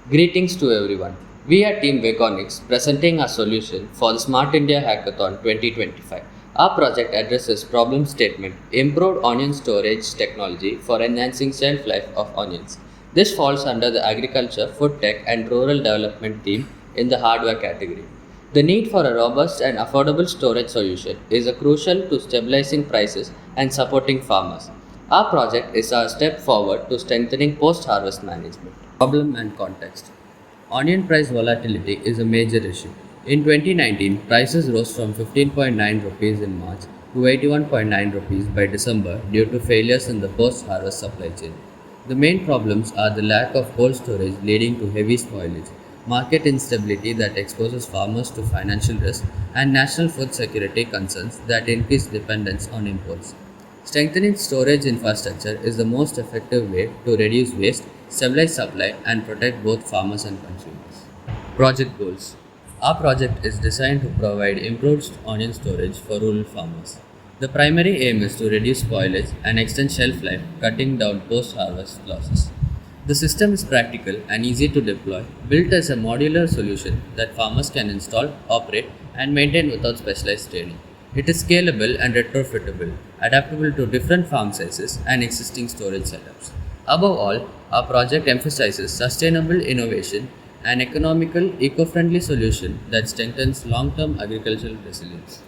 Greetings to everyone. We are Team Vegonix presenting our solution for the Smart India Hackathon 2025. Our project addresses problem statement improved onion storage technology for enhancing shelf life of onions. This falls under the agriculture, food tech, and rural development theme in the hardware category. The need for a robust and affordable storage solution is a crucial to stabilizing prices and supporting farmers. Our project is a step forward to strengthening post harvest management. Problem and context. Onion price volatility is a major issue. In 2019, prices rose from 15.9 rupees in March to 81.9 rupees by December due to failures in the post harvest supply chain. The main problems are the lack of cold storage leading to heavy spoilage, market instability that exposes farmers to financial risk, and national food security concerns that increase dependence on imports. Strengthening storage infrastructure is the most effective way to reduce waste, stabilize supply, and protect both farmers and consumers. Project goals. Our project is designed to provide improved onion storage for rural farmers. The primary aim is to reduce spoilage and extend shelf life, cutting down post harvest losses. The system is practical and easy to deploy, built as a modular solution that farmers can install, operate, and maintain without specialized training. It is scalable and retrofittable, adaptable to different farm sizes and existing storage setups. Above all, our project emphasizes sustainable innovation and economical, eco-friendly solution that strengthens long-term agricultural resilience.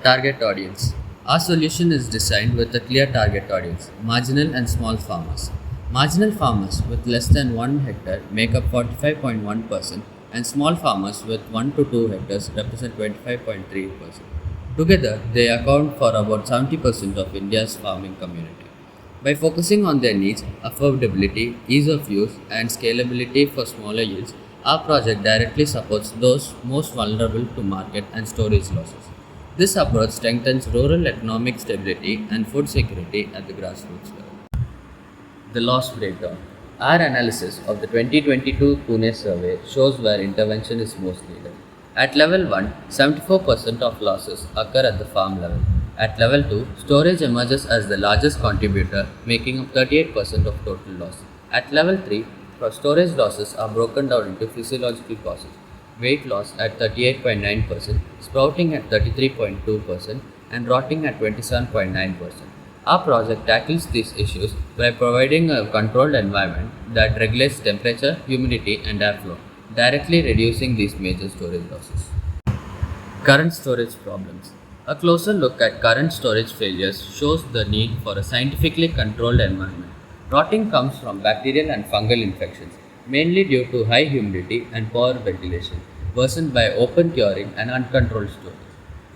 Target audience. Our solution is designed with a clear target audience, marginal and small farmers. Marginal farmers with less than 1 hectare make up 45.1% and small farmers with 1 to 2 hectares represent 25.3%. Together, they account for about 70% of India's farming community. By focusing on their needs, affordability, ease of use, and scalability for smaller yields, our project directly supports those most vulnerable to market and storage losses. This approach strengthens rural economic stability and food security at the grassroots level. The loss breakdown. Our analysis of the 2022 Pune survey shows where intervention is most needed. At level 1, 74% of losses occur at the farm level. At level 2, storage emerges as the largest contributor, making up 38% of total loss. At level 3, storage losses are broken down into physiological causes. Weight loss at 38.9%, sprouting at 33.2%, and rotting at 27.9%. Our project tackles these issues by providing a controlled environment that regulates temperature, humidity, and airflow, directly reducing these major storage losses. Current storage problems. A closer look at current storage failures shows the need for a scientifically controlled environment. Rotting comes from bacterial and fungal infections, mainly due to high humidity and poor ventilation, worsened by open curing and uncontrolled storage.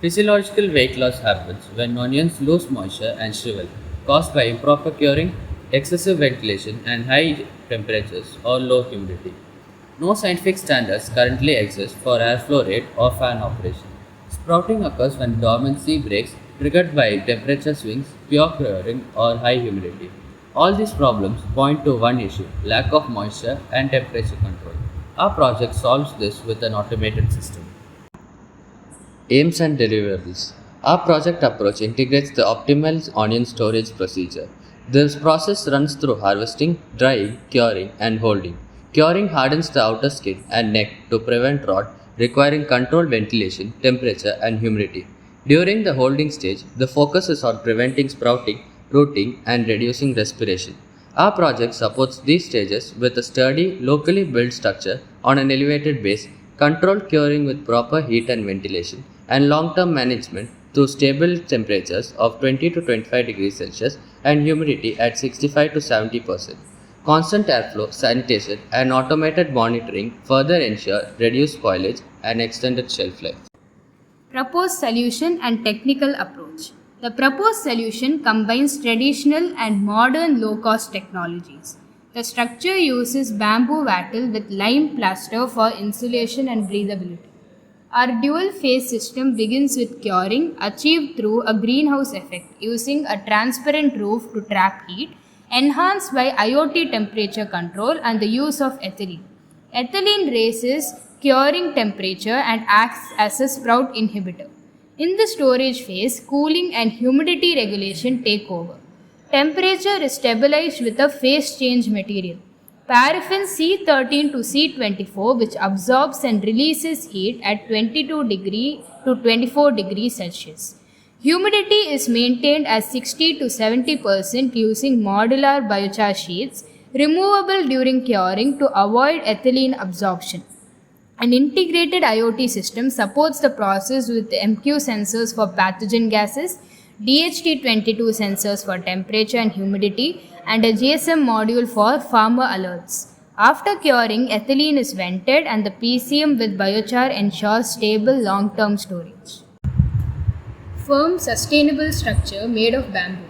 Physiological weight loss happens when onions lose moisture and shrivel, caused by improper curing, excessive ventilation, and high temperatures or low humidity. No scientific standards currently exist for airflow rate or fan operation. Sprouting occurs when dormancy breaks triggered by temperature swings, pure curing, or high humidity. All these problems point to one issue: lack of moisture and temperature control. Our project solves this with an automated system. Aims and deliverables. Our project approach integrates the optimal onion storage procedure. This process runs through harvesting, drying, curing, and holding. Curing hardens the outer skin and neck to prevent rot, requiring controlled ventilation, temperature, and humidity. During the holding stage, the focus is on preventing sprouting, rooting, and reducing respiration. Our project supports these stages with a sturdy, locally built structure on an elevated base, controlled curing with proper heat and ventilation, and long-term management through stable temperatures of 20 to 25 degrees Celsius and humidity at 65 to 70%. Constant airflow, sanitation, and automated monitoring further ensure reduced spoilage and extended shelf life. Proposed solution and technical approach. The proposed solution combines traditional and modern low-cost technologies. The structure uses bamboo wattle with lime plaster for insulation and breathability. Our dual-phase system begins with curing, achieved through a greenhouse effect using a transparent roof to trap heat, enhanced by IoT temperature control and the use of ethylene. Ethylene raises curing temperature and acts as a sprout inhibitor. In the storage phase, cooling and humidity regulation take over. Temperature is stabilized with a phase change material. Paraffin C13 to C24, which absorbs and releases heat at 22 degree to 24 degrees Celsius. Humidity is maintained as 60 to 70% using modular biochar sheets, removable during curing to avoid ethylene absorption. An integrated IoT system supports the process with MQ sensors for pathogen gases, DHT22 sensors for temperature and humidity, and a GSM module for farmer alerts. After curing, ethylene is vented and the PCM with biochar ensures stable long-term storage. Firm, sustainable structure made of bamboo.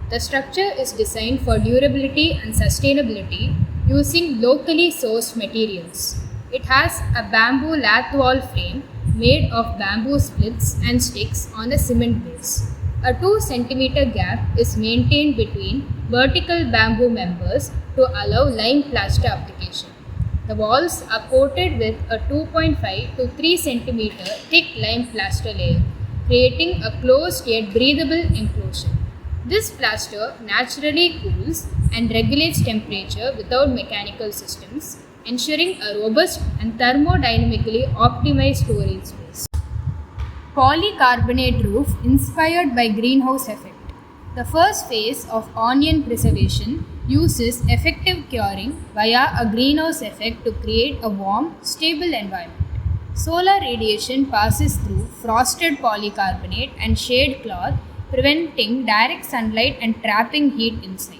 The structure is designed for durability and sustainability using locally sourced materials. It has a bamboo lath wall frame made of bamboo splits and sticks on a cement base. A 2 cm gap is maintained between vertical bamboo members to allow lime plaster application. The walls are coated with a 2.5 to 3 cm thick lime plaster layer, creating a closed yet breathable enclosure. This plaster naturally cools and regulates temperature without mechanical systems, ensuring a robust and thermodynamically optimized storage space. Polycarbonate roof inspired by greenhouse effect. The first phase of onion preservation uses effective curing via a greenhouse effect to create a warm, stable environment. Solar radiation passes through frosted polycarbonate and shade cloth, preventing direct sunlight and trapping heat inside.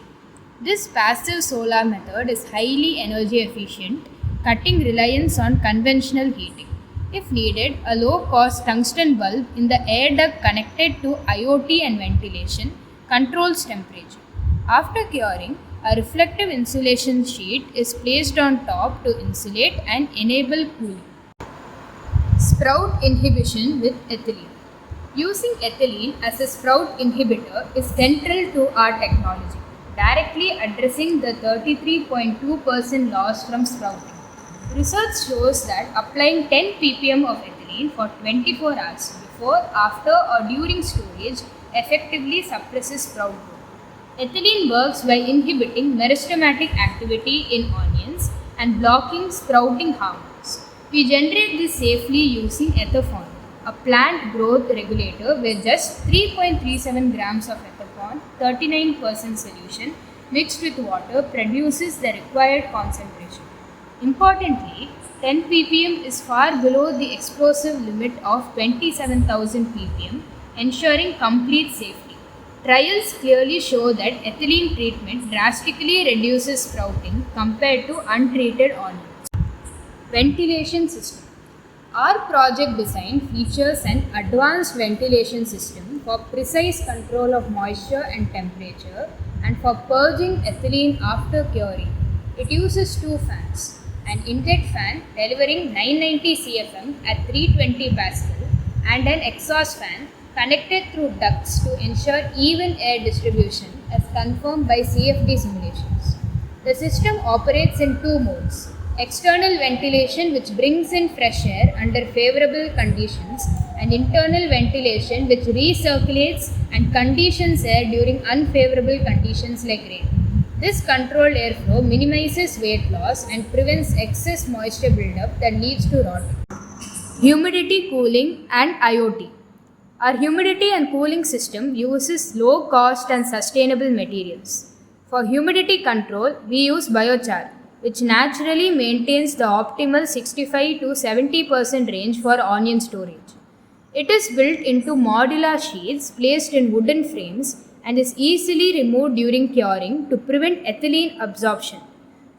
This passive solar method is highly energy efficient, cutting reliance on conventional heating. If needed, a low-cost tungsten bulb in the air duct connected to IoT and ventilation controls temperature. After curing, a reflective insulation sheet is placed on top to insulate and enable cooling. Sprout inhibition with ethylene. Using ethylene as a sprout inhibitor is central to our technology, directly addressing the 33.2% loss from sprouting. Research shows that applying 10 ppm of ethylene for 24 hours before, after, or during storage effectively suppresses sprout growth. Ethylene works by inhibiting meristematic activity in onions and blocking sprouting hormones. We generate this safely using ethaphon, a plant growth regulator where just 3.37 grams of ethaphon, 39% solution, mixed with water produces the required concentration. Importantly, 10 ppm is far below the explosive limit of 27,000 ppm, ensuring complete safety. Trials clearly show that ethylene treatment drastically reduces sprouting compared to untreated onions. Ventilation system. Our project design features an advanced ventilation system for precise control of moisture and temperature and for purging ethylene after curing. It uses 2 fans, an inlet fan delivering 990 CFM at 320 Pascal and an exhaust fan connected through ducts to ensure even air distribution as confirmed by CFD simulations. The system operates in 2 modes. External ventilation, which brings in fresh air under favorable conditions, and internal ventilation, which recirculates and conditions air during unfavorable conditions like rain. This controlled airflow minimizes weight loss and prevents excess moisture buildup that leads to rotting. Humidity cooling and IoT. Our humidity and cooling system uses low cost and sustainable materials. For humidity control, we use biochar, which naturally maintains the optimal 65 to 70% range for onion storage. It is built into modular sheets placed in wooden frames and is easily removed during curing to prevent ethylene absorption.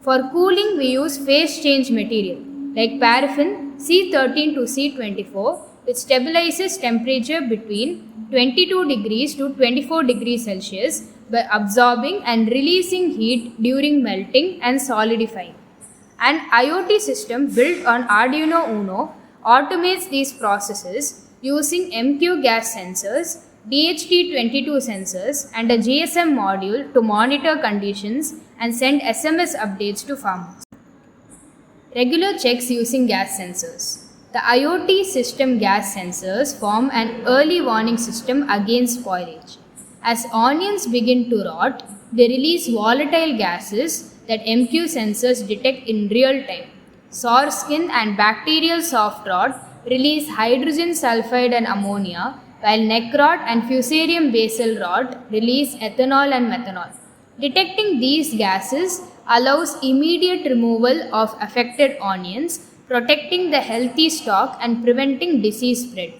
For cooling, we use phase change material like paraffin C13 to C24, which stabilizes temperature between 22 degrees to 24 degrees Celsius by absorbing and releasing heat during melting and solidifying. An IoT system built on Arduino Uno automates these processes using MQ gas sensors, DHT22 sensors, and a GSM module to monitor conditions and send SMS updates to farmers. Regular checks using gas sensors. The IoT system gas sensors form an early warning system against spoilage. As onions begin to rot, they release volatile gases that MQ sensors detect in real time. Sour skin and bacterial soft rot release hydrogen sulfide and ammonia, while neck rot and fusarium basal rot release ethanol and methanol. Detecting these gases allows immediate removal of affected onions, protecting the healthy stock and preventing disease spread.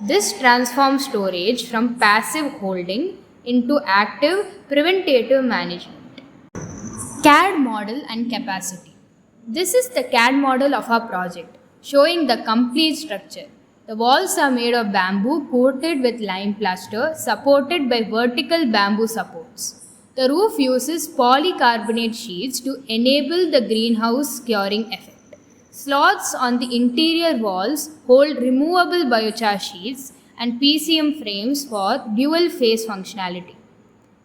This transforms storage from passive holding into active preventative management. CAD model and capacity. This is the CAD model of our project, showing the complete structure. The walls are made of bamboo coated with lime plaster, supported by vertical bamboo supports. The roof uses polycarbonate sheets to enable the greenhouse curing effect. Slots on the interior walls hold removable biochar sheets and PCM frames for dual phase functionality.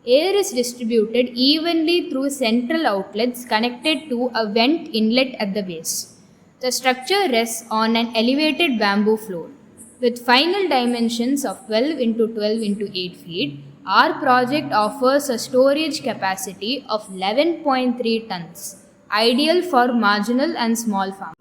Air is distributed evenly through central outlets connected to a vent inlet at the base. The structure rests on an elevated bamboo floor. With final dimensions of 12 into 12 into 8 feet, our project offers a storage capacity of 11.3 tons, ideal for marginal and small farms.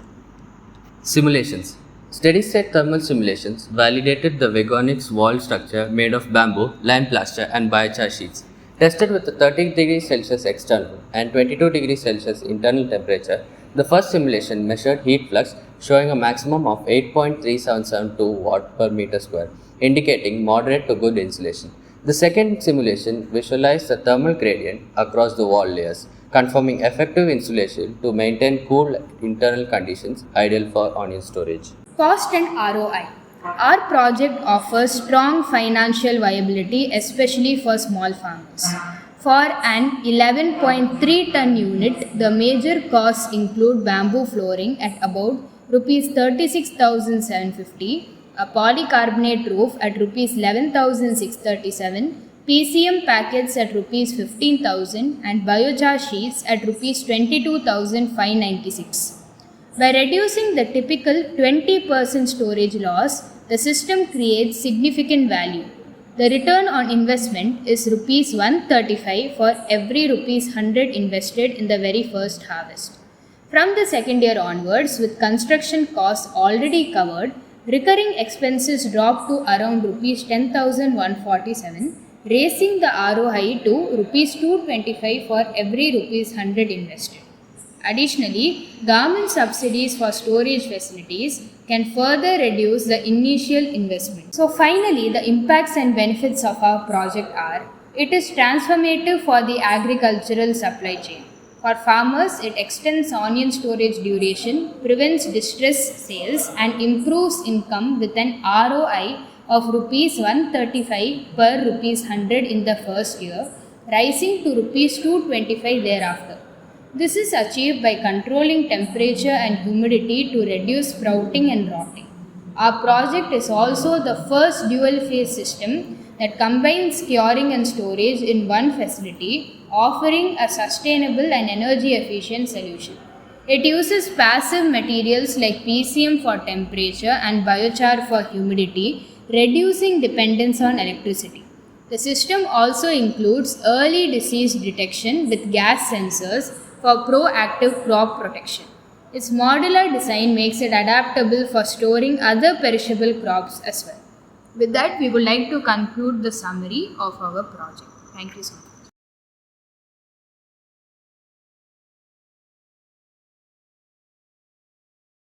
Simulations. Steady-state thermal simulations validated the Vegonix wall structure made of bamboo, lime plaster and biochar sheets. Tested with a 30 degrees Celsius external and 22 degrees Celsius internal temperature, the first simulation measured heat flux showing a maximum of 8.3772 watt per meter square, indicating moderate to good insulation. The second simulation visualized the thermal gradient across the wall layers, confirming effective insulation to maintain cool internal conditions ideal for onion storage. Cost and ROI. Our project offers strong financial viability, especially for small farmers. For an 11.3 ton unit, the major costs include bamboo flooring at about Rs 36,750, a polycarbonate roof at Rs 11,637, PCM packets at Rs 15,000 and biochar sheets at Rs 22,596. By reducing the typical 20% storage loss, the system creates significant value. The return on investment is Rs 135 for every Rs 100 invested in the very first harvest. From the second year onwards, with construction costs already covered, recurring expenses drop to around Rs 10,147, raising the ROI to Rs 225 for every Rs 100 invested. Additionally, government subsidies for storage facilities can further reduce the initial investment. So finally, the impacts and benefits of our project are: it is transformative for the agricultural supply chain. For farmers, it extends onion storage duration, prevents distress sales and improves income with an ROI of Rs 135 per Rs 100 in the first year, rising to Rs 225 thereafter. This is achieved by controlling temperature and humidity to reduce sprouting and rotting. Our project is also the first dual phase system that combines curing and storage in one facility, offering a sustainable and energy efficient solution. It uses passive materials like PCM for temperature and biochar for humidity, reducing dependence on electricity. The system also includes early disease detection with gas sensors for proactive crop protection. Its modular design makes it adaptable for storing other perishable crops as well. With that, we would like to conclude the summary of our project. Thank you so much.